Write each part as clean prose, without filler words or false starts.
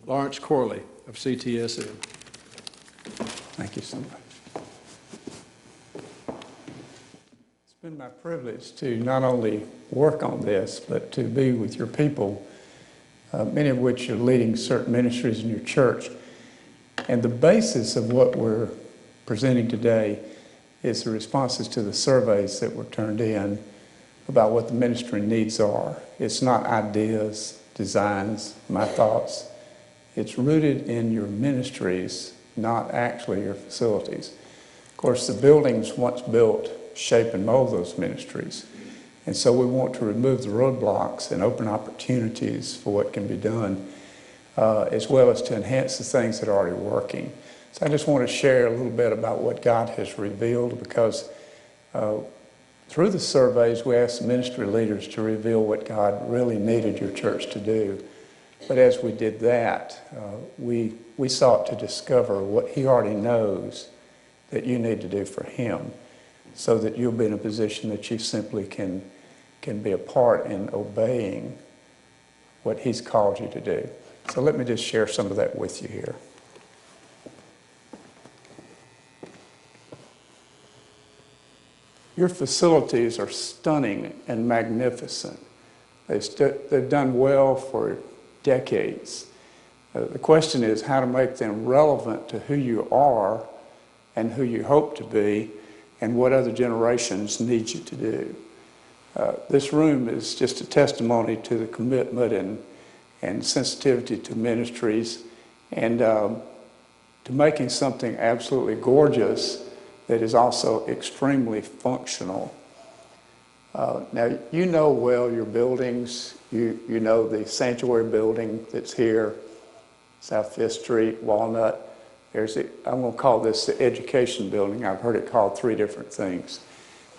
Lawrence Corley of CTSM. Thank you so much. It's been my privilege to not only work on this, but to be with your people, many of which are leading certain ministries in your church. And the basis of what we're presenting today is the responses to the surveys that were turned in about what the ministry needs are. It's not ideas, designs, my thoughts. It's rooted in your ministries, not actually your facilities. Of course, the buildings once built shape and mold those ministries. And so we want to remove the roadblocks and open opportunities for what can be done, as well as to enhance the things that are already working. So I just want to share a little bit about what God has revealed, because through the surveys we asked the ministry leaders to reveal what God really needed your church to do. But as we did that, we sought to discover what He already knows that you need to do for Him, so that you'll be in a position that you simply can be a part in obeying what He's called you to do. So let me just share some of that with you here. Your facilities are stunning and magnificent. They've done well for decades. The question is how to make them relevant to who you are and who you hope to be and what other generations need you to do. This room is just a testimony to the commitment and sensitivity to ministries and to making something absolutely gorgeous that is also extremely functional. Now, you know well your buildings. You know the sanctuary building that's here, South Fifth Street, Walnut. I'm going to call this the education building. I've heard it called 3 different things.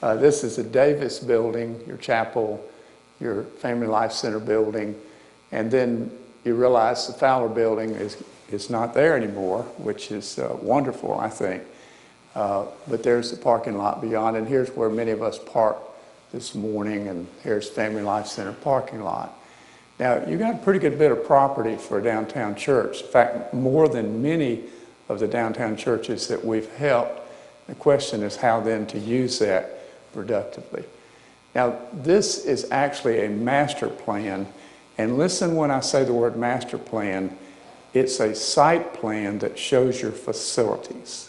This is the Davis building, your chapel, your Family Life Center building, and then you realize the Fowler building is not there anymore, which is wonderful, I think. But there's the parking lot beyond, and here's where many of us park this morning, and here's Family Life Center parking lot. Now, you got a pretty good bit of property for a downtown church. In fact, more than many of the downtown churches that we've helped. The question is how then to use that productively. Now, this is actually a master plan, and listen when I say the word master plan, it's a site plan that shows your facilities.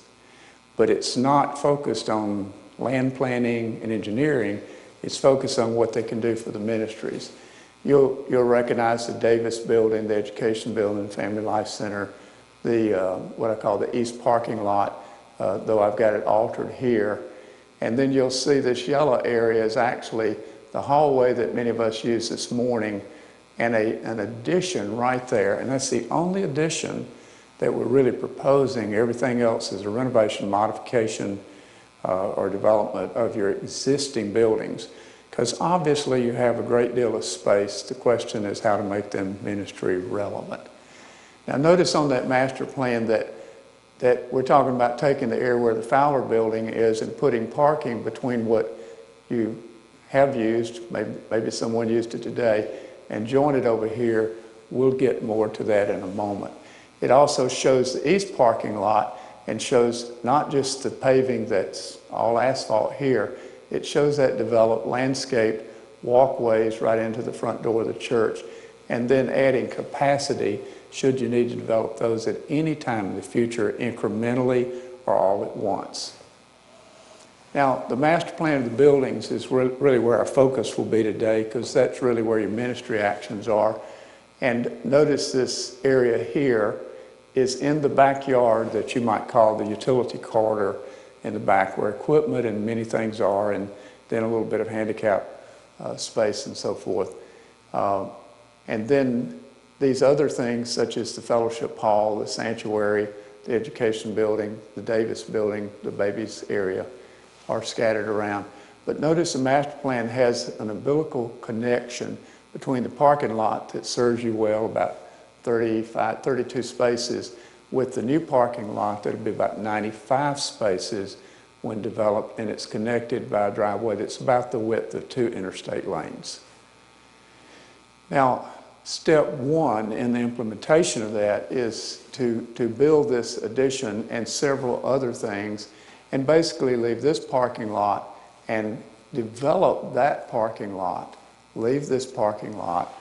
But it's not focused on land planning and engineering. It's focused on what they can do for the ministries. You'll recognize the Davis building, the education building, the Family Life Center, the what I call the east parking lot, though I've got it altered here. And then you'll see this yellow area is actually the hallway that many of us used this morning, and an addition right there. And that's the only addition that we're really proposing. Everything else is a renovation, modification, or development of your existing buildings. Because obviously you have a great deal of space. The question is how to make them ministry relevant. Now notice on that master plan that we're talking about taking the area where the Fowler building is and putting parking between what you have used, maybe someone used it today, and join it over here. We'll get more to that in a moment. It also shows the east parking lot and shows not just the paving that's all asphalt here, it shows that developed landscape walkways right into the front door of the church, and then adding capacity should you need to develop those at any time in the future, incrementally or all at once. Now, the master plan of the buildings is really where our focus will be today, because that's really where your ministry actions are. And notice this area here is in the backyard that you might call the utility corridor in the back, where equipment and many things are, and then a little bit of handicap space and so forth. And then these other things, such as the fellowship hall, the sanctuary, the education building, the Davis building, the babies area, are scattered around. But notice the master plan has an umbilical connection between the parking lot that serves you well, about 32 spaces, with the new parking lot that'll be about 95 spaces when developed, and it's connected by a driveway that's about the width of 2 interstate lanes. Now, step one in the implementation of that is to build this addition and several other things, and basically leave this parking lot and develop that parking lot, leave this parking lot,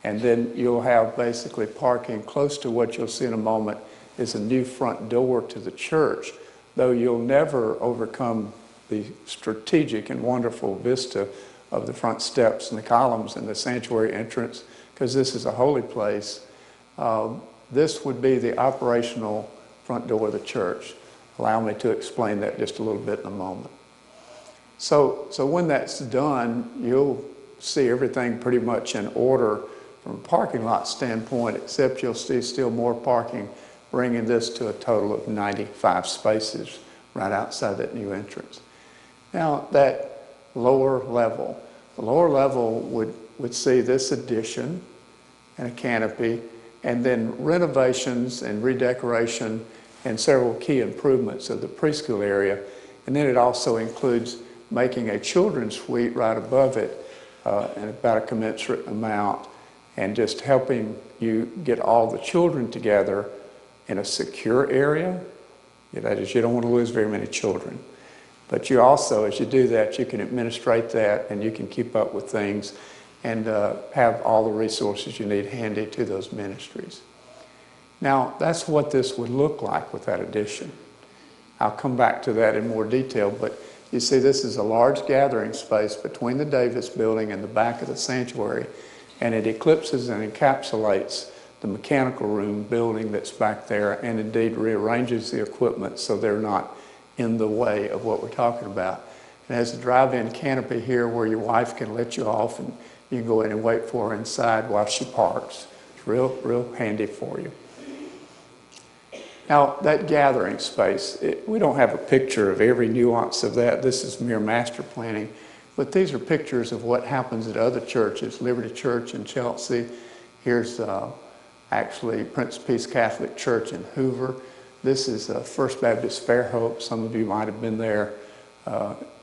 and then you'll have basically parking close to what you'll see in a moment is a new front door to the church, though you'll never overcome the strategic and wonderful vista of the front steps and the columns and the sanctuary entrance, because this is a holy place. This would be the operational front door of the church. Allow me to explain that just a little bit in a moment. So when that's done, you'll see everything pretty much in order from a parking lot standpoint, except you'll see still more parking, bringing this to a total of 95 spaces right outside that new entrance. Now, that lower level, the lower level would see this addition and a canopy, and then renovations and redecoration and several key improvements of the preschool area. And then it also includes making a children's suite right above it, and about a commensurate amount, and just helping you get all the children together in a secure area. That is, you don't want to lose very many children. But you also, as you do that, you can administrate that and you can keep up with things and have all the resources you need handy to those ministries. Now, that's what this would look like with that addition. I'll come back to that in more detail, but you see this is a large gathering space between the Davis building and the back of the sanctuary, and it eclipses and encapsulates the mechanical room building that's back there, and indeed rearranges the equipment so they're not in the way of what we're talking about. It has a drive-in canopy here where your wife can let you off and you can go in and wait for her inside while she parks. It's real handy for you. Now, that gathering space, we don't have a picture of every nuance of that. This is mere master planning. But these are pictures of what happens at other churches. Liberty Church in Chelsea. Here's actually Prince of Peace Catholic Church in Hoover. This is First Baptist Fairhope. Some of you might have been there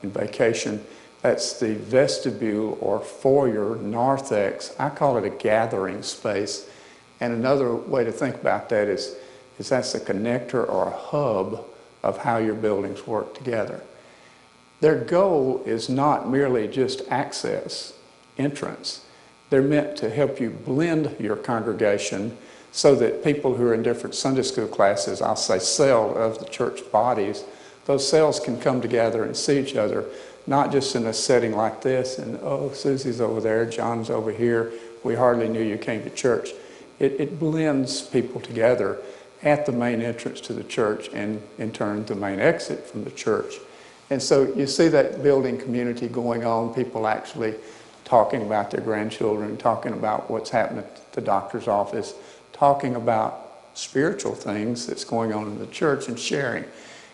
in vacation. That's the vestibule or foyer, narthex. I call it a gathering space. And another way to think about that is that's a connector or a hub of how your buildings work together. Their goal is not merely just access, entrance. They're meant to help you blend your congregation so that people who are in different Sunday school classes, I'll say cell of the church bodies, those cells can come together and see each other, not just in a setting like this, and oh, Susie's over there, John's over here, we hardly knew you came to church. It blends people together at the main entrance to the church and in turn the main exit from the church. And so you see that building community going on, people actually talking about their grandchildren, talking about what's happening at the doctor's office, talking about spiritual things that's going on in the church and sharing.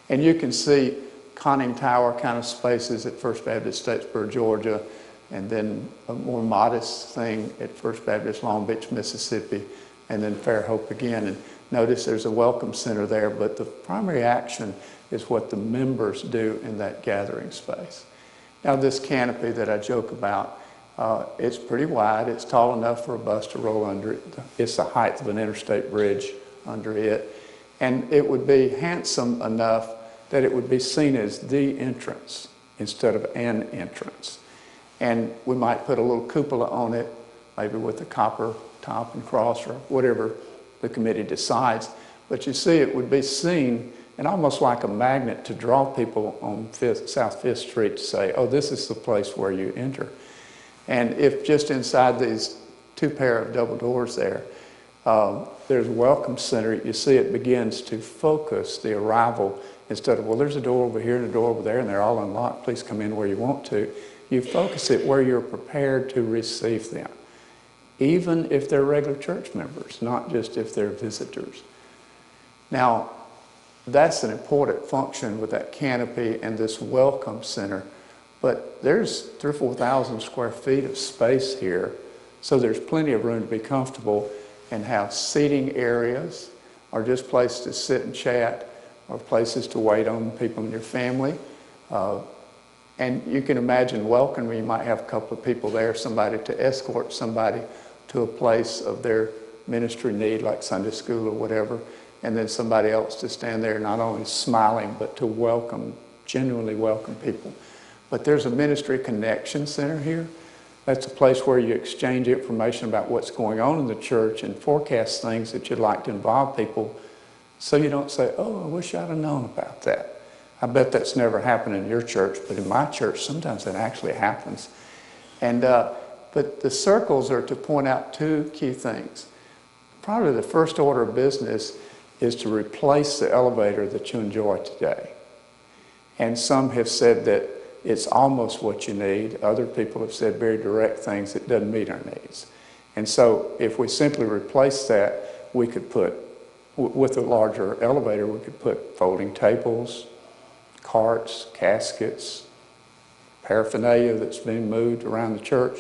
And you can see conning tower kind of spaces at First Baptist Statesboro, Georgia, and then a more modest thing at First Baptist Long Beach, Mississippi, and then Fairhope again. And notice there's a welcome center there, but the primary action is what the members do in that gathering space. Now, this canopy that I joke about, it's pretty wide. It's tall enough for a bus to roll under it. It's the height of an interstate bridge under it. And it would be handsome enough that it would be seen as the entrance instead of an entrance. And we might put a little cupola on it, maybe with a copper top and cross or whatever the committee decides. But you see, it would be seen and almost like a magnet to draw people on South 5th Street to say, oh, this is the place where you enter. And if just inside these two pair of double doors there, there's a welcome center, you see it begins to focus the arrival instead of, well, there's a door over here and a door over there and they're all unlocked, please come in where you want to. You focus it where you're prepared to receive them, even if they're regular church members, not just if they're visitors. Now, that's an important function with that canopy and this welcome center. But there's 3,000 or 4,000 square feet of space here, so there's plenty of room to be comfortable and have seating areas or just places to sit and chat or places to wait on people in your family. And you can imagine welcome where you might have a couple of people there, somebody to escort somebody to a place of their ministry need, like Sunday school or whatever, and then somebody else to stand there not only smiling, but to welcome, genuinely welcome people. But there's a ministry connection center here. That's a place where you exchange information about what's going on in the church and forecast things that you'd like to involve people, so you don't say, oh, I wish I'd have known about that. I bet that's never happened in your church, but in my church, sometimes that actually happens. And but the circles are to point out two key things. Probably the first order of business is to replace the elevator that you enjoy today. And some have said that it's almost what you need. Other people have said very direct things that doesn't meet our needs. And so if we simply replace that, we could put, with a larger elevator, we could put folding tables, carts, caskets, paraphernalia that's being moved around the church,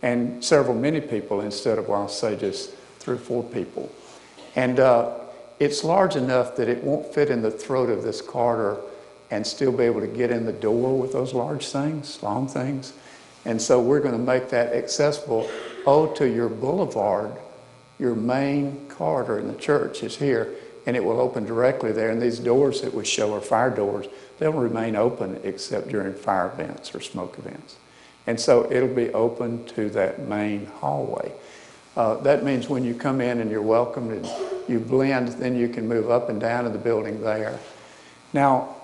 and many people instead of, well, I'll say just 3 or 4 people. And it's large enough that it won't fit in the throat of this corridor and still be able to get in the door with those large things, long things. And so we're going to make that accessible. To your boulevard, your main corridor in the church is here, and it will open directly there. And these doors that we show are fire doors. They'll remain open except during fire events or smoke events. And so it'll be open to that main hallway. That means when you come in and you're welcomed and you blend, then you can move up and down in the building there. Now,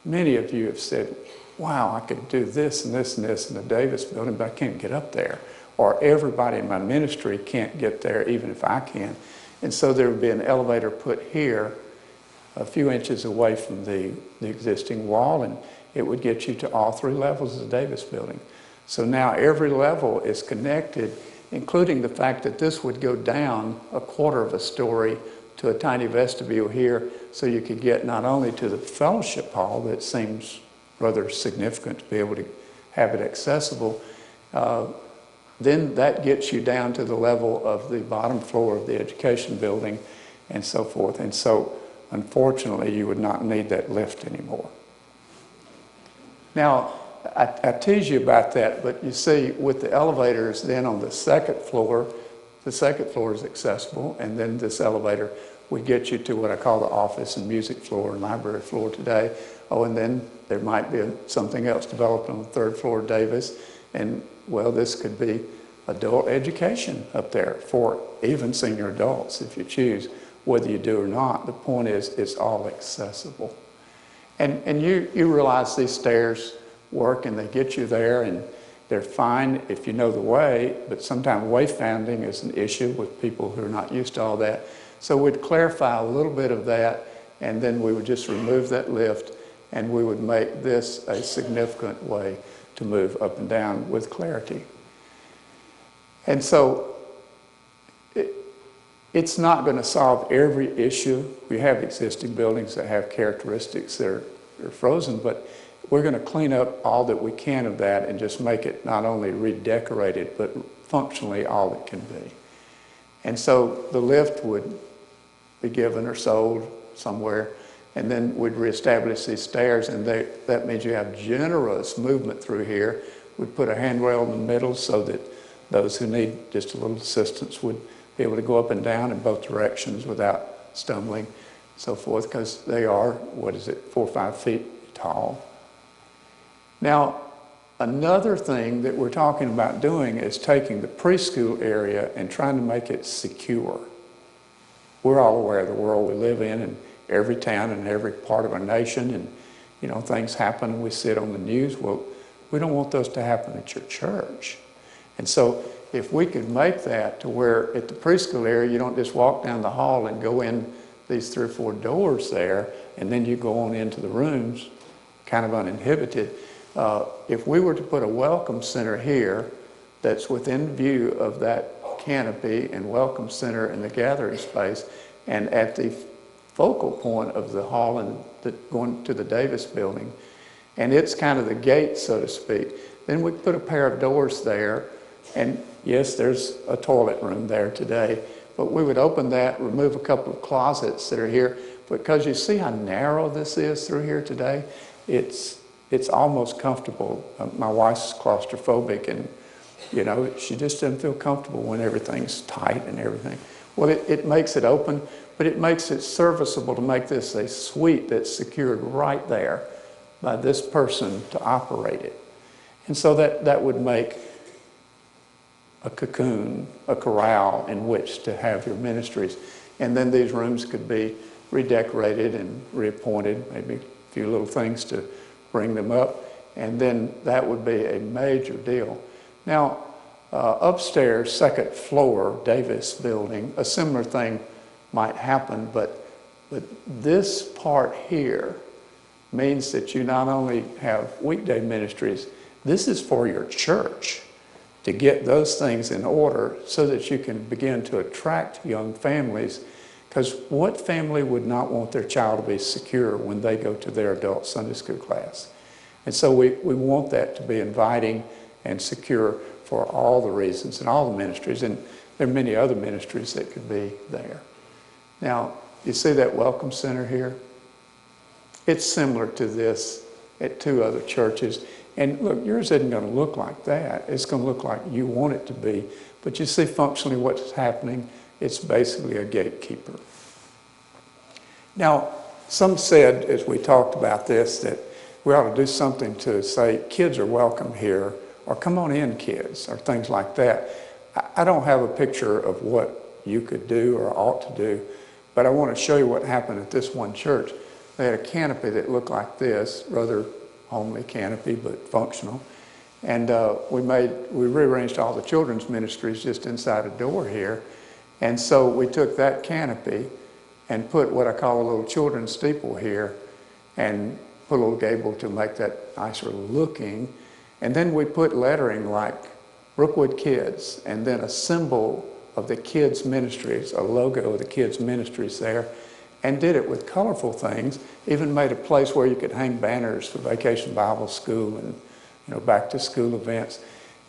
many of you have said, wow, I could do this and this and this in the Davis building, but I can't get up there. Or everybody in my ministry can't get there, even if I can. And so there would be an elevator put here, a few inches away from the existing wall, and it would get you to all 3 levels of the Davis building. So now every level is connected, including the fact that this would go down a 1/4 of a story to a tiny vestibule here, so you could get not only to the fellowship hall, that seems rather significant to be able to have it accessible, then that gets you down to the level of the bottom floor of the education building and so forth. And so, unfortunately, you would not need that lift anymore. Now, I tease you about that, but you see, with the elevators then on the second floor is accessible, and then this elevator would get you to what I call the office and music floor and library floor today. And then there might be something else developed on the 3rd floor of Davis, and well, this could be adult education up there for even senior adults if you choose, whether you do or not. The point is, it's all accessible. And you realize these stairs work and they get you there, and they're fine if you know the way, but sometimes wayfinding is an issue with people who are not used to all that. So we'd clarify a little bit of that, and then we would just remove that lift, and we would make this a significant way to move up and down with clarity. And so it's not going to solve every issue. We have existing buildings that have characteristics that are frozen, but we're going to clean up all that we can of that and just make it not only redecorated, but functionally all it can be. And so the lift would be given or sold somewhere, and then we'd reestablish these stairs, and that means you have generous movement through here. We'd put a handrail in the middle so that those who need just a little assistance would be able to go up and down in both directions without stumbling, so forth, because they are, 4 or 5 feet tall. Now, another thing that we're talking about doing is taking the preschool area and trying to make it secure. We're all aware of the world we live in every town and every part of our nation, and things happen and we see it on the news. Well, we don't want those to happen at your church. And so if we could make that to where at the preschool area you don't just walk down the hall and go in these 3 or 4 doors there and then you go on into the rooms kind of uninhibited. If we were to put a welcome center here that's within view of that canopy and welcome center and the gathering space, and at the focal point of the hall and going to the Davis building, and it's kind of the gate, so to speak, then we put a pair of doors there, and yes, there's a toilet room there today, but we would open that, remove a couple of closets that are here, because you see how narrow this is through here today. It's almost comfortable. My wife's claustrophobic, and You know, she just doesn't feel comfortable when everything's tight and everything. Well, it makes it open, but it makes it serviceable to make this a suite that's secured right there by this person to operate it. And so that would make a cocoon, a corral in which to have your ministries. And then these rooms could be redecorated and reappointed, maybe a few little things to bring them up, and then that would be a major deal. Now, upstairs, second floor, Davis building, a similar thing might happen, but this part here means that you not only have weekday ministries, this is for your church to get those things in order so that you can begin to attract young families. Because what family would not want their child to be secure when they go to their adult Sunday school class? And so we want that to be inviting and secure for all the reasons and all the ministries. And there are many other ministries that could be there. Now, you see that Welcome Center here? It's similar to this at two other churches. And look, yours isn't going to look like that. It's going to look like you want it to be. But you see functionally what's happening. It's basically a gatekeeper. Now, some said, as we talked about this, that we ought to do something to say kids are welcome here, or come on in, kids, or things like that. I don't have a picture of what you could do or ought to do, but I want to show you what happened at this one church. They had a canopy that looked like this, rather homely canopy, but functional. And we rearranged all the children's ministries just inside a door here. And so we took that canopy and put what I call a little children's steeple here and put a little gable to make that nicer looking. And then we put lettering like Brookwood Kids and then a symbol of the kids' ministries, a logo of the kids' ministries there, and did it with colorful things, even made a place where you could hang banners for Vacation Bible School and back to school events,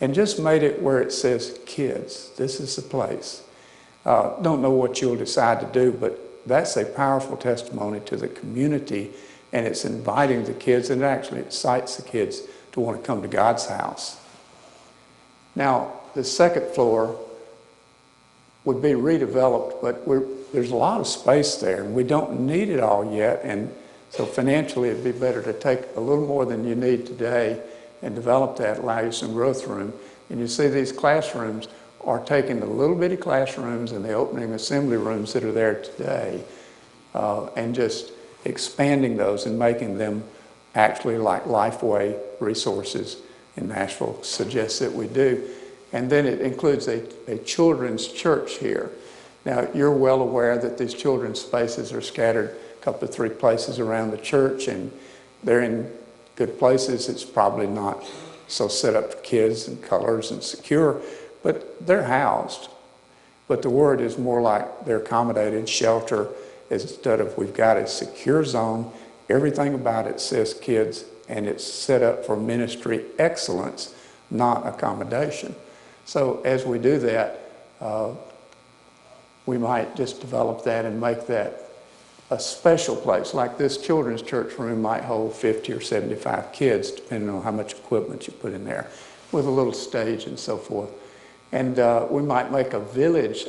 and just made it where it says kids. This is the place. Don't know what you'll decide to do, but that's a powerful testimony to the community, and it's inviting the kids, and it actually excites the kids to want to come to God's house. Now, the second floor would be redeveloped, but there's a lot of space there, and we don't need it all yet, and so financially it'd be better to take a little more than you need today and develop that, allow you some growth room. And you see these classrooms are taking the little bitty classrooms and the opening assembly rooms that are there today and just expanding those and making them actually like Lifeway resources in Nashville suggests that we do. And then it includes a children's church here. Now, you're well aware that these children's spaces are scattered a couple of three places around the church, and they're in good places. It's probably not so set up for kids and colors and secure, but they're housed. But the word is more like they're accommodated, shelter, instead of we've got a secure zone. Everything about it says kids, and it's set up for ministry excellence, not accommodation. So as we do that, we might just develop that and make that a special place. Like this children's church room might hold 50 or 75 kids, depending on how much equipment you put in there, with a little stage and so forth. And we might make a village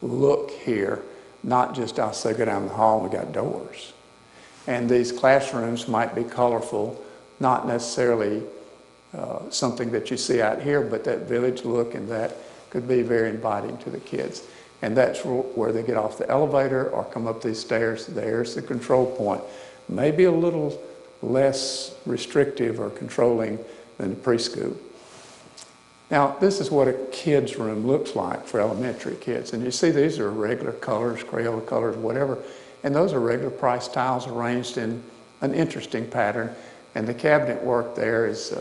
look here, not just, I'll say, go down the hall and we got doors. And these classrooms might be colorful, not necessarily something that you see out here, but that village look and that could be very inviting to the kids. And that's where they get off the elevator or come up these stairs. There's the control point. Maybe a little less restrictive or controlling than the preschool. Now, this is what a kid's room looks like for elementary kids. And you see these are regular colors, Crayola colors, whatever. And those are regular price tiles arranged in an interesting pattern. And the cabinet work there is,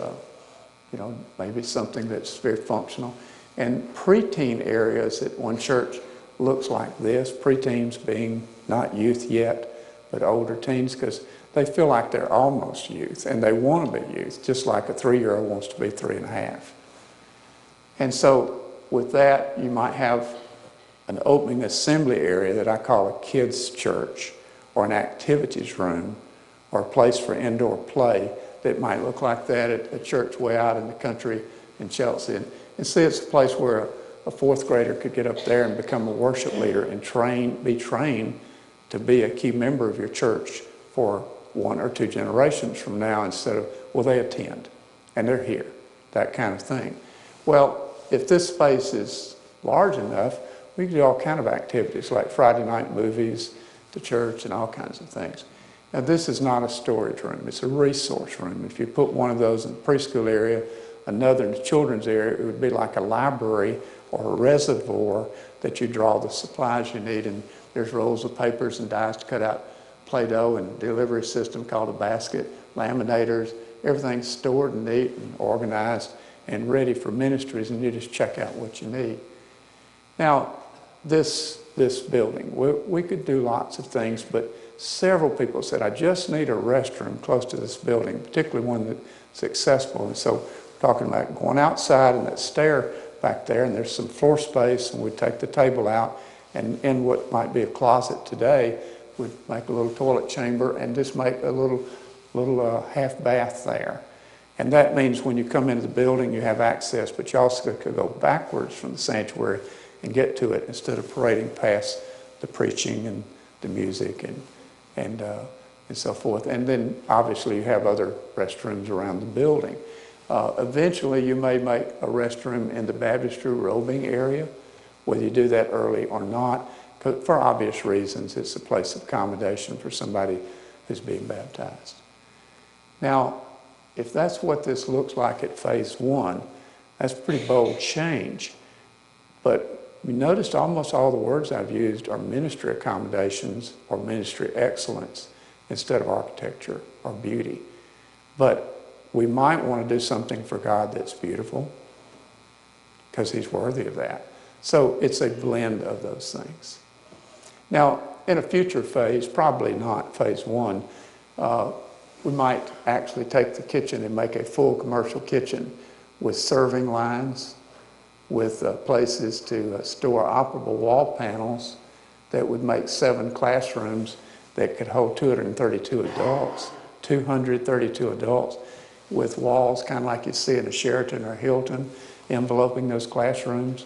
maybe something that's very functional. And preteen areas at one church looks like this, preteens being not youth yet, but older teens, because they feel like they're almost youth, and they want to be youth, just like a 3-year-old wants to be 3.5. And so with that, you might have an opening assembly area that I call a kids' church, or an activities room, or a place for indoor play that might look like that at a church way out in the country in Chelsea. And see, it's a place where a fourth grader could get up there and become a worship leader and be trained to be a key member of your church for 1 or 2 generations from now, instead of, well, they attend and they're here, that kind of thing. Well, if this space is large enough, we can do all kind of activities like Friday night movies, the church, and all kinds of things. Now, this is not a storage room. It's a resource room. If you put one of those in the preschool area, another in the children's area, it would be like a library or a reservoir that you draw the supplies you need. And there's rolls of papers and dies to cut out Play-Doh, and delivery system called a basket, laminators, everything's stored and neat and organized and ready for ministries, and you just check out what you need. Now, this building, we could do lots of things, but several people said, I just need a restroom close to this building, particularly one that's accessible. And so we're talking about going outside and that stair back there, and there's some floor space, and we'd take the table out, and in what might be a closet today, we'd make a little toilet chamber and just make a little half bath there. And that means when you come into the building, you have access, but you also could go backwards from the sanctuary and get to it instead of parading past the preaching and the music and so forth. And then obviously you have other restrooms around the building. Eventually you may make a restroom in the baptistry robing area, whether you do that early or not, because for obvious reasons, it's a place of accommodation for somebody who's being baptized. Now, if that's what this looks like at phase 1, that's a pretty bold change. But you noticed almost all the words I've used are ministry accommodations or ministry excellence instead of architecture or beauty. But we might want to do something for God that's beautiful, because He's worthy of that. So it's a blend of those things. Now, in a future phase, probably not phase 1, we might actually take the kitchen and make a full commercial kitchen with serving lines, with places to store operable wall panels that would make 7 classrooms that could hold 232 adults, 232 adults, with walls kind of like you see in a Sheraton or Hilton enveloping those classrooms.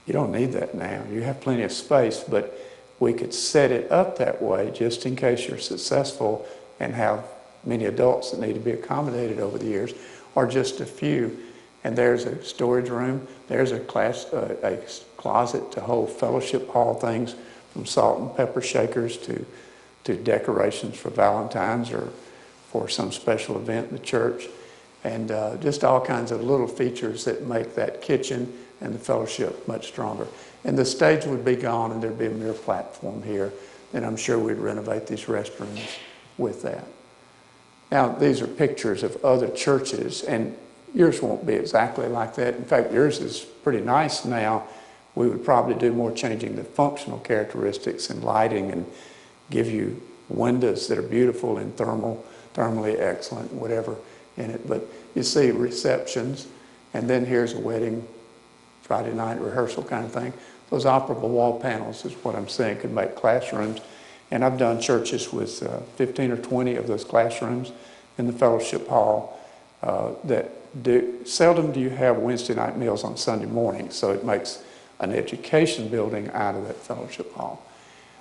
You don't need that now. You have plenty of space, but we could set it up that way just in case you're successful and have many adults that need to be accommodated over the years, or just a few. And there's a storage room, there's a closet to hold fellowship hall things, from salt and pepper shakers to decorations for Valentine's or for some special event in the church, and just all kinds of little features that make that kitchen and the fellowship much stronger. And the stage would be gone, and there'd be a mere platform here, and I'm sure we'd renovate these restrooms with that. Now, these are pictures of other churches, and yours won't be exactly like that. In fact, yours is pretty nice now. We would probably do more changing the functional characteristics and lighting, and give you windows that are beautiful and thermally excellent, whatever in it. But you see receptions, and then here's a wedding, Friday night rehearsal kind of thing. Those operable wall panels is what I'm saying could make classrooms. And I've done churches with 15 or 20 of those classrooms in the fellowship hall seldom do you have Wednesday night meals on Sunday morning, so it makes an education building out of that fellowship hall.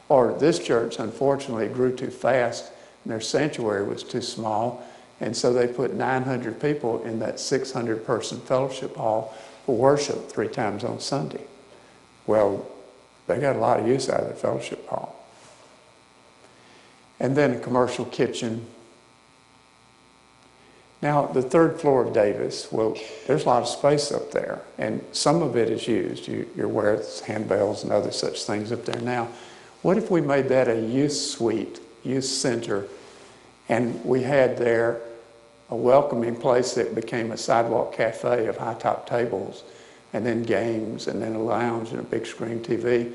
Or this church, unfortunately, grew too fast, and their sanctuary was too small, and so they put 900 people in that 600-person fellowship hall for worship 3 times on Sunday. Well, they got a lot of use out of the fellowship hall. And then a commercial kitchen. Now, the 3rd floor of Davis, well, there's a lot of space up there, and some of it is used. You're aware of handbells and other such things up there now. What if we made that a youth suite, youth center, and we had there a welcoming place that became a sidewalk cafe of high-top tables, and then games, and then a lounge and a big screen TV,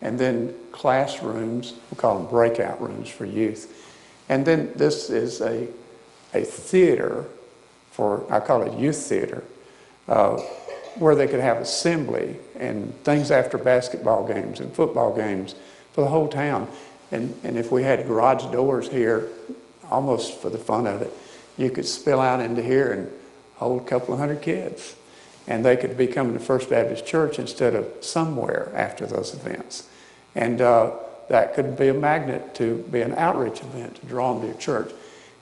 and then classrooms, we call them breakout rooms for youth. And then this is a theater for, I call it youth theater, where they could have assembly and things after basketball games and football games for the whole town. And if we had garage doors here, almost for the fun of it, you could spill out into here and hold a couple of hundred kids. and they could be coming to First Baptist Church instead of somewhere after those events. And that could be a magnet to be an outreach event to draw them to your church.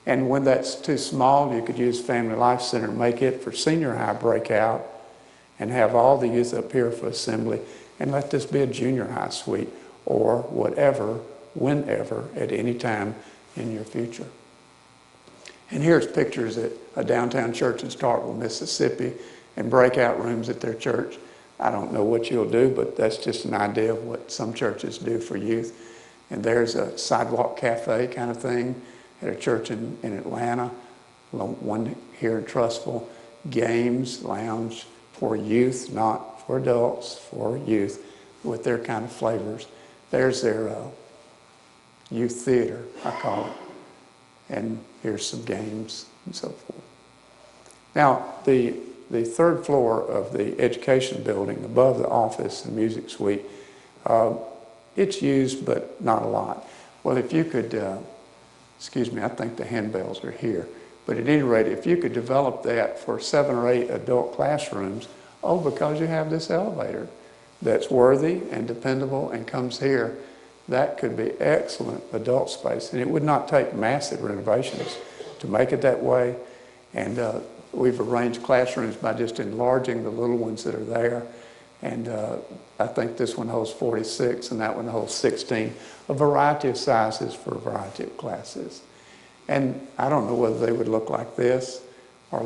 And when that's too small, you could use Family Life Center, make it for senior high breakout, and have all the youth up here for assembly, and let this be a junior high suite, or whatever, whenever, at any time in your future. And here's pictures at a downtown church in Starkville, Mississippi, and breakout rooms at their church. I don't know what you'll do, but that's just an idea of what some churches do for youth. And there's a sidewalk cafe kind of thing at a church in Atlanta, one here in Trussville. Games, lounge for youth, not for adults, for youth, with their kind of flavors. There's their youth theater, I call it. And here's some games and so forth. Now, the third floor of the education building, above the office and music suite, it's used, but not a lot. Well, if you could, excuse me, I think the handbells are here. But at any rate, if you could develop that for 7 or 8 adult classrooms, because you have this elevator that's worthy and dependable and comes here, that could be excellent adult space. And it would not take massive renovations to make it that way. And we've arranged classrooms by just enlarging the little ones that are there. And I think this one holds 46 and that one holds 16, a variety of sizes for a variety of classes. And I don't know whether they would look like this, or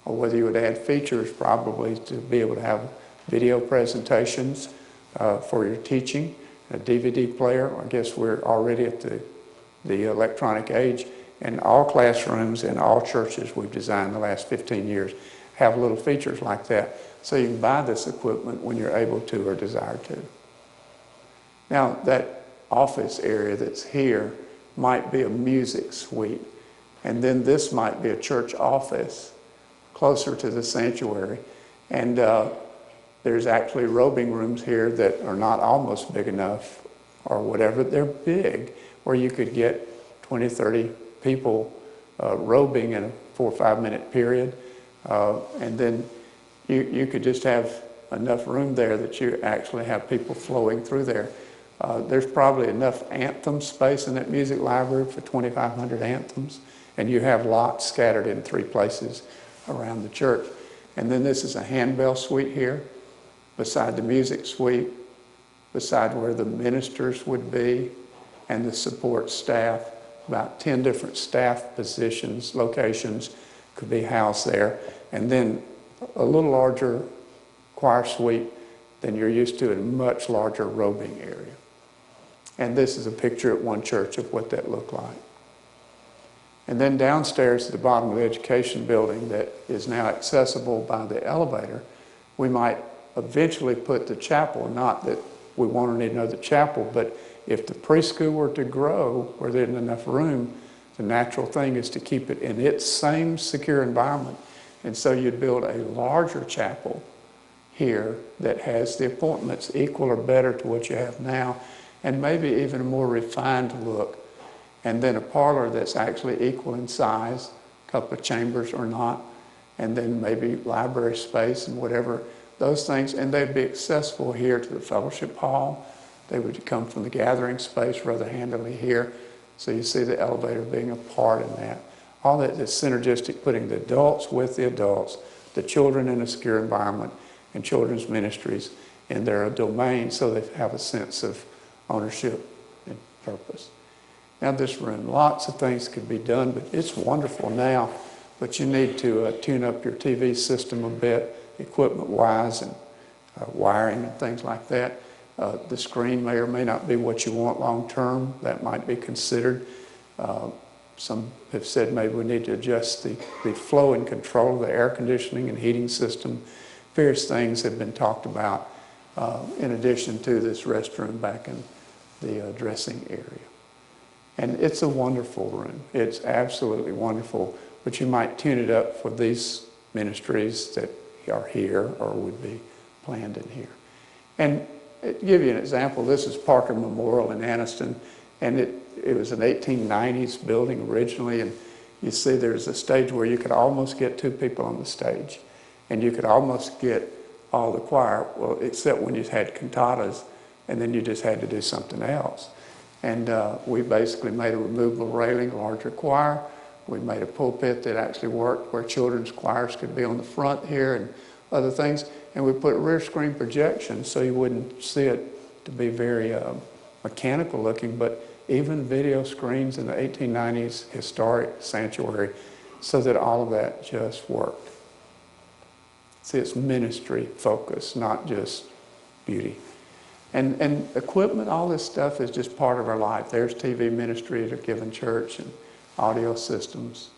whether you would add features probably to be able to have video presentations for your teaching, a DVD player. I guess we're already at the electronic age, and all classrooms in all churches we've designed the last 15 years have little features like that. So you can buy this equipment when you're able to or desire to. Now, that office area that's here might be a music suite, and then this might be a church office closer to the sanctuary. And there's actually robing rooms here that are not almost big enough or whatever. They're big, where you could get 20, 30 people robing in a 4 or 5 minute period. And then you could just have enough room there that you actually have people flowing through there. There's probably enough anthem space in that music library for 2,500 anthems, and you have lots scattered in 3 places around the church. And then this is a handbell suite here, beside the music suite, beside where the ministers would be, and the support staff. About 10 different staff positions, locations could be housed there. And then a little larger choir suite than you're used to, in a much larger robing area. And this is a picture at one church of what that looked like. And then downstairs at the bottom of the education building that is now accessible by the elevator, we might eventually put the chapel. Not that we want to need another chapel, but if the preschool were to grow where there isn't enough room, the natural thing is to keep it in its same secure environment. And so you'd build a larger chapel here that has the appointments equal or better to what you have now, and maybe even a more refined look. And then a parlor that's actually equal in size, a couple of chambers or not, and then maybe library space and whatever, those things. And they'd be accessible here to the fellowship hall. They would come from the gathering space rather handily here. So you see the elevator being a part in that. All that is synergistic, putting the adults with the adults, the children in a secure environment, and children's ministries in their domain, so they have a sense of ownership and purpose. Now this room, lots of things could be done, but it's wonderful now, but you need to tune up your TV system a bit, equipment-wise, and wiring and things like that. The screen may or may not be what you want long-term. That might be considered. Some have said maybe we need to adjust the flow and control of the air conditioning and heating system. Various things have been talked about in addition to this restroom back in the dressing area. And it's a wonderful room. It's absolutely wonderful, but you might tune it up for these ministries that are here or would be planned in here. And to give you an example, this is Parker Memorial in Anniston, and it was an 1890s building originally, and you see there's a stage where you could almost get 2 people on the stage. and you could almost get all the choir, well, except when you had cantatas, and then you just had to do something else. And we basically made a removable railing, a larger choir. We made a pulpit that actually worked where children's choirs could be on the front here and other things. And we put rear screen projection so you wouldn't see it to be very mechanical looking, but even video screens in the 1890s historic sanctuary so that all of that just worked. See, it's ministry focused, not just beauty. And equipment, all this stuff is just part of our life. There's TV ministry at a given church and audio systems.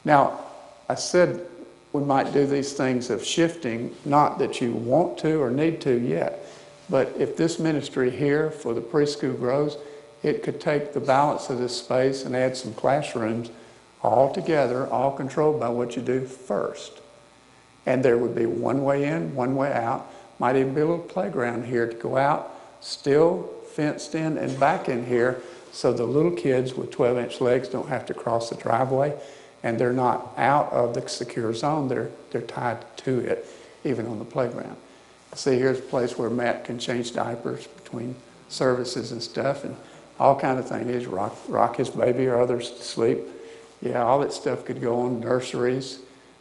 Now, I said we might do these things of shifting, not that you want to or need to yet, but if this ministry here for the preschool grows, it could take the balance of this space and add some classrooms all together, all controlled by what you do first. And there would be one way in, one way out. Might even be a little playground here to go out, still fenced in and back in here, so the little kids with 12-inch legs don't have to cross the driveway, and they're not out of the secure zone. They're tied to it, even on the playground. See, here's a place where Matt can change diapers between services and stuff, and all kind of things. He's rock his baby or others to sleep. Yeah, all that stuff could go on. Nurseries,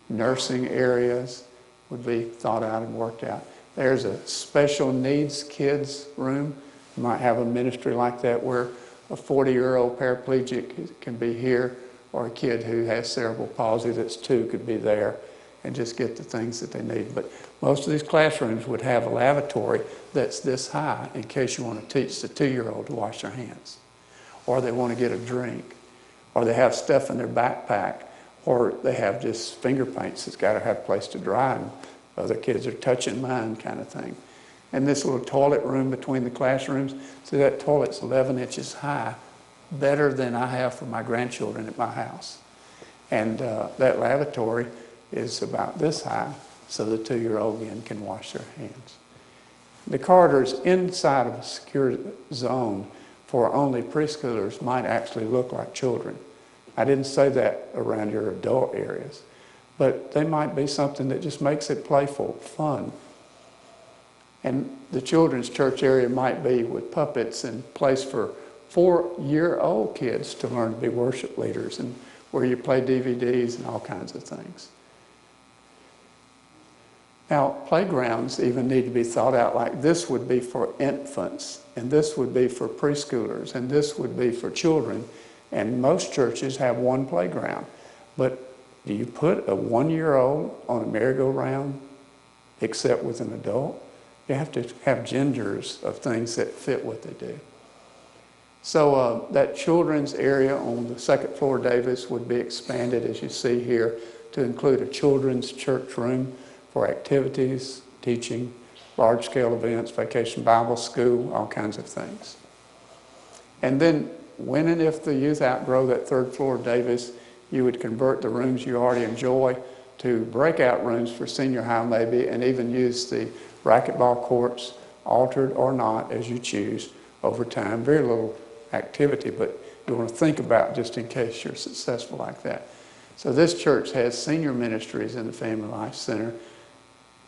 nursing areas would be thought out and worked out. There's a special needs kids room. You might have a ministry like that where a 40-year-old paraplegic can be here, or a kid who has cerebral palsy that's 2 could be there and just get the things that they need. But most of these classrooms would have a lavatory that's this high in case you want to teach the 2-year-old to wash their hands, or they want to get a drink, or they have stuff in their backpack, or they have just finger paints that's got to have a place to dry, and other kids are touching mine kind of thing. And this little toilet room between the classrooms, so that toilet's 11 inches high, better than I have for my grandchildren at my house. And that lavatory is about this high, so the 2-year-old again can wash their hands. The corridors inside of a secure zone for only preschoolers might actually look like children. I didn't say that around your adult areas, but they might be something that just makes it playful, fun. And the children's church area might be with puppets and place for 4-year-old kids to learn to be worship leaders, and where you play DVDs and all kinds of things. Now, playgrounds even need to be thought out, like this would be for infants, and this would be for preschoolers, and this would be for children. And most churches have one playground. But do you put a 1-year-old on a merry-go-round except with an adult? You have to have genders of things that fit what they do. So that children's area on the 2nd floor, Davis, would be expanded, as you see here, to include a children's church room for activities, teaching, large-scale events, vacation Bible school, all kinds of things. And then when and if the youth outgrow that 3rd floor, Davis, you would convert the rooms you already enjoy to breakout rooms for senior high maybe, and even use the racquetball courts, altered or not, as you choose over time. Very little activity, but you want to think about just in case you're successful like that. So this church has senior ministries in the Family Life Center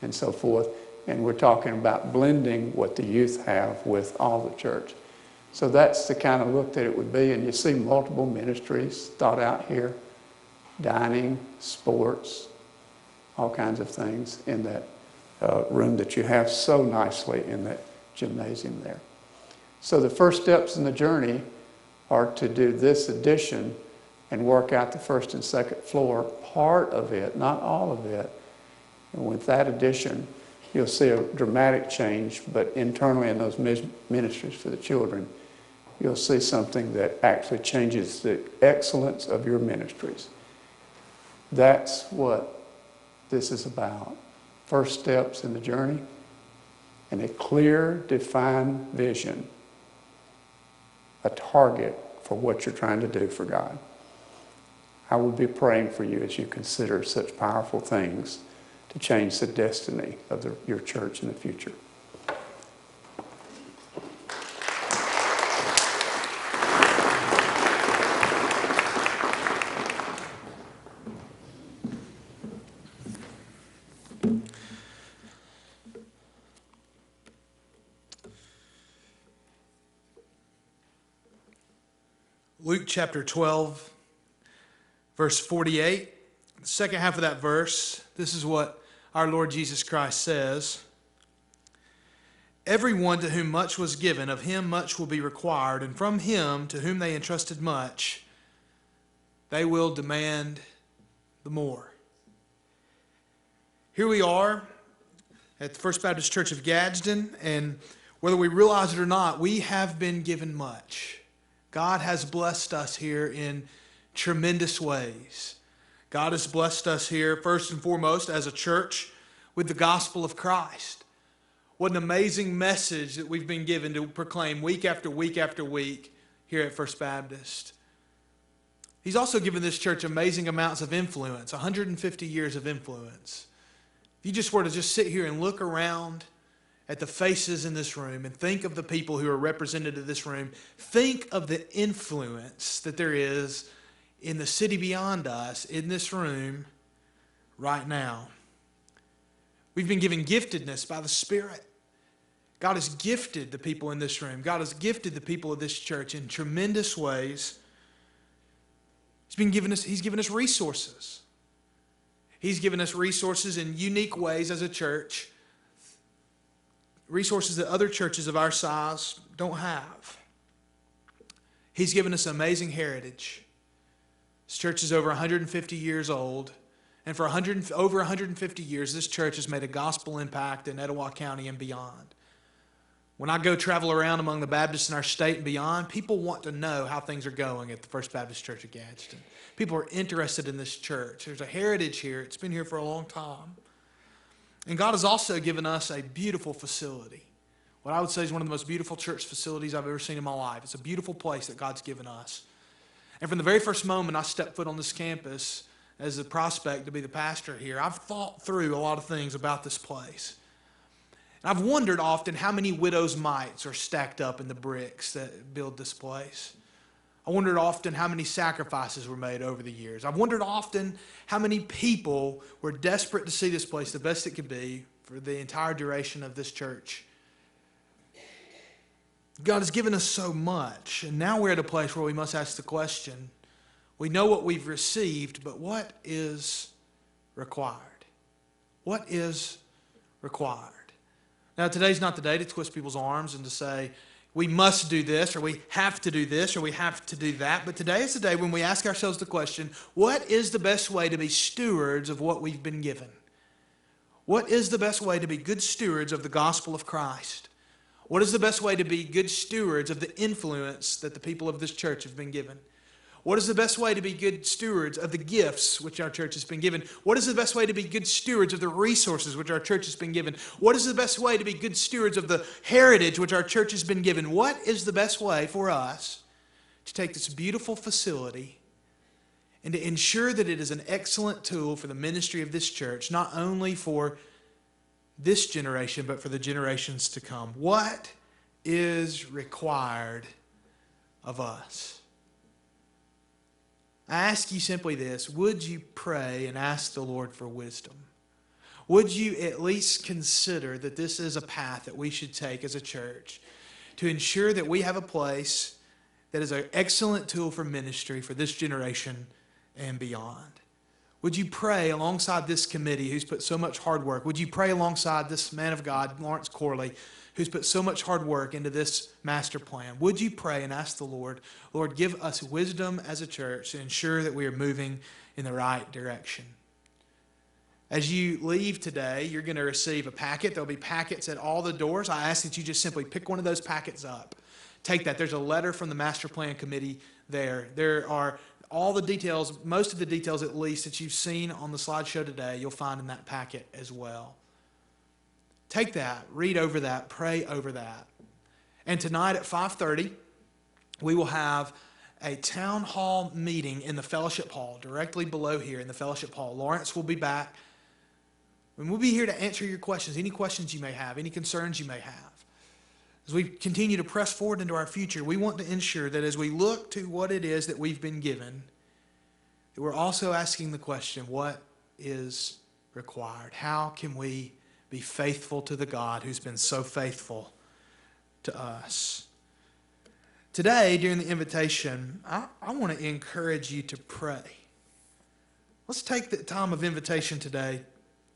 and so forth, and we're talking about blending what the youth have with all the church. So that's the kind of look that it would be, and you see multiple ministries thought out here, dining, sports, all kinds of things in that room that you have so nicely in that gymnasium there. So the first steps in the journey are to do this addition and work out the 1st and 2nd floor, part of it, not all of it. And with that addition, you'll see a dramatic change, but internally in those ministries for the children, you'll see something that actually changes the excellence of your ministries. That's what this is about. First steps in the journey, and a clear, defined vision, a target for what you're trying to do for God. I will be praying for you as you consider such powerful things to change the destiny of your church in the future. Luke chapter 12, verse 48. The second half of that verse, this is what our Lord Jesus Christ says. Everyone to whom much was given, of him much will be required, and from him to whom they entrusted much, they will demand the more. Here we are at the First Baptist Church of Gadsden, and whether we realize it or not, we have been given much. God has blessed us here in tremendous ways. God has blessed us here, first and foremost, as a church with the gospel of Christ. What an amazing message that we've been given to proclaim week after week after week here at First Baptist. He's also given this church amazing amounts of influence, 150 years of influence. If you just were to just sit here and look around at the faces in this room and think of the people who are represented in this room, think of the influence that there is in the city beyond us, in this room, right now. We've been given giftedness by the Spirit. God has gifted the people in this room. God has gifted the people of this church in tremendous ways. He's given us resources. He's given us resources in unique ways as a church. Resources that other churches of our size don't have. He's given us amazing heritage. This church is over 150 years old. And for over 150 years, this church has made a gospel impact in Etowah County and beyond. When I go travel around among the Baptists in our state and beyond, people want to know how things are going at the First Baptist Church of Gadsden. People are interested in this church. There's a heritage here. It's been here for a long time. And God has also given us a beautiful facility. What I would say is one of the most beautiful church facilities I've ever seen in my life. It's a beautiful place that God's given us. And from the very first moment I stepped foot on this campus as a prospect to be the pastor here, I've thought through a lot of things about this place. And I've wondered often how many widow's mites are stacked up in the bricks that build this place. I wondered often how many sacrifices were made over the years. I've wondered often how many people were desperate to see this place the best it could be for the entire duration of this church. God has given us so much, and now we're at a place where we must ask the question, we know what we've received, but what is required? What is required? Now, today's not the day to twist people's arms and to say, we must do this, or we have to do this, or we have to do that. But today is the day when we ask ourselves the question, what is the best way to be stewards of what we've been given? What is the best way to be good stewards of the gospel of Christ? What is the best way to be good stewards of the influence that the people of this church have been given? What is the best way to be good stewards of the gifts which our church has been given? What is the best way to be good stewards of the resources which our church has been given? What is the best way to be good stewards of the heritage which our church has been given? What is the best way for us to take this beautiful facility and to ensure that it is an excellent tool for the ministry of this church, not only for this generation, but for the generations to come? What is required of us? I ask you simply this, would you pray and ask the Lord for wisdom? Would you at least consider that this is a path that we should take as a church to ensure that we have a place that is an excellent tool for ministry for this generation and beyond? Would you pray alongside this committee who's put so much hard work? Would you pray alongside this man of God, Lawrence Corley, who's put so much hard work into this master plan? Would you pray and ask the Lord, Lord, give us wisdom as a church to ensure that we are moving in the right direction? As you leave today, you're going to receive a packet. There'll be packets at all the doors. I ask that you just simply pick one of those packets up. Take that. There's a letter from the master plan committee there. There are all the details, most of the details at least, that you've seen on the slideshow today, you'll find in that packet as well. Take that, read over that, pray over that. And tonight at 5:30, we will have a town hall meeting in the fellowship hall, directly below here in the fellowship hall. Lawrence will be back. And we'll be here to answer your questions, any questions you may have, any concerns you may have. As we continue to press forward into our future, we want to ensure that as we look to what it is that we've been given, that we're also asking the question, what is required? How can we be faithful to the God who's been so faithful to us? Today, during the invitation, I want to encourage you to pray. Let's take the time of invitation today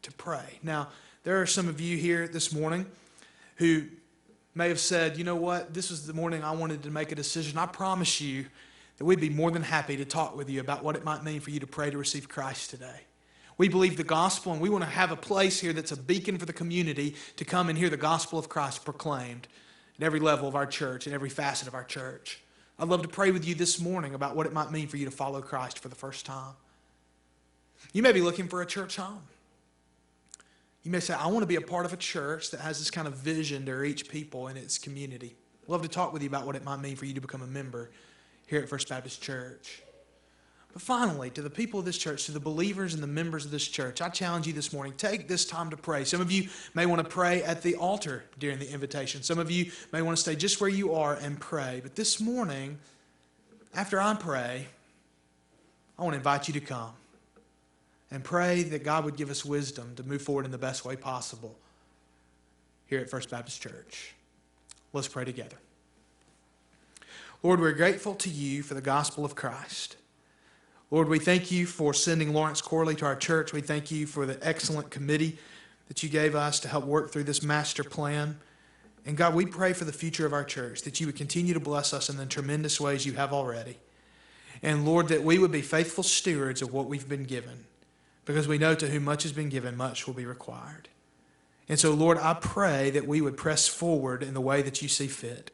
to pray. Now, there are some of you here this morning who may have said, you know what, this was the morning I wanted to make a decision. I promise you that we'd be more than happy to talk with you about what it might mean for you to pray to receive Christ today. We believe the gospel, and we want to have a place here that's a beacon for the community to come and hear the gospel of Christ proclaimed at every level of our church and every facet of our church. I'd love to pray with you this morning about what it might mean for you to follow Christ for the first time. You may be looking for a church home. You may say, I want to be a part of a church that has this kind of vision to reach people in its community. I'd love to talk with you about what it might mean for you to become a member here at First Baptist Church. But finally, to the people of this church, to the believers and the members of this church, I challenge you this morning, take this time to pray. Some of you may want to pray at the altar during the invitation. Some of you may want to stay just where you are and pray. But this morning, after I pray, I want to invite you to come and pray that God would give us wisdom to move forward in the best way possible here at First Baptist Church. Let's pray together. Lord, we're grateful to you for the gospel of Christ. Lord, we thank you for sending Lawrence Corley to our church. We thank you for the excellent committee that you gave us to help work through this master plan. And God, we pray for the future of our church, that you would continue to bless us in the tremendous ways you have already. And Lord, that we would be faithful stewards of what we've been given, because we know to whom much has been given, much will be required. And so, Lord, I pray that we would press forward in the way that you see fit.